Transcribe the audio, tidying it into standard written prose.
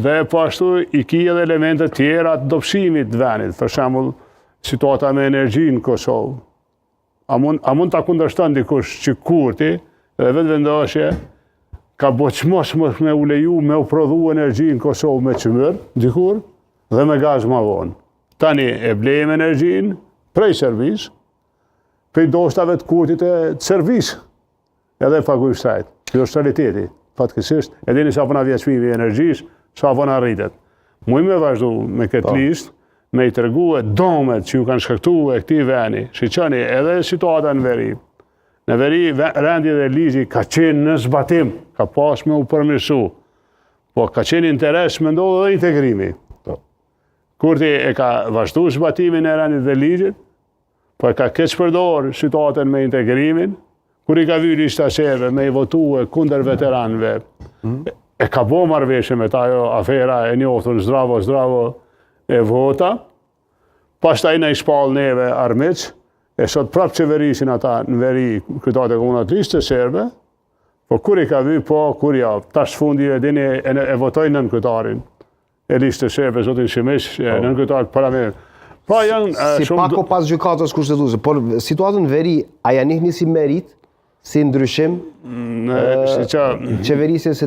Dhe po ashtu i ki edhe elementet tjera të dobësimit të venit, për shembull situata me energji në Kosovë. A mund ta kundërshton dikush që Kurti dhe vetë vendosje ka boçmosh me u leju me u prodhu energji në Kosovë me çmër, dikur, dhe me gaz ma vonë. Tani e blejmë energjin prej servis, prej dostave të Kurtit e të servis, edhe paguj shtrajt. Kjo është realiteti, fatkeqësisht, e dini sa po na vjen çmimi i energjisë, sa po na rritet. Muj me vazhdu me këtë listë, me i tregue domet që ju kanë shkaktuar këtij veni. Shiqoni edhe situata në veri. Në veri, rendi dhe ligji ka qenë në zbatim, ka pas me u përmirësu, po ka qenë interes me ndodhë dhe integrimi. Kurti e ka vazhdu zbatimin e rendit dhe ligjit, po e ka keq përdor situatën me integrimin, kur i ka vy lista serbe me i votu e kunder veteranëve, e ka bo marrëveshje me ta jo afera e njohtur zdravo e vota, pastaj na i shpall neve armiq, e sot prapë qeverisin ata në veri kryetarët e komunat liste serbe, po kur i ka vy, kur ja, tash fundi e dini e votojnë nën kryetarin e liste serbe, zotin Shimish, nën kryetar parlament. Pra janë si pako pas gjykatës kushtetuese, por situatën në veri, a janë njihni si merit, si ndryshim qeverisjes së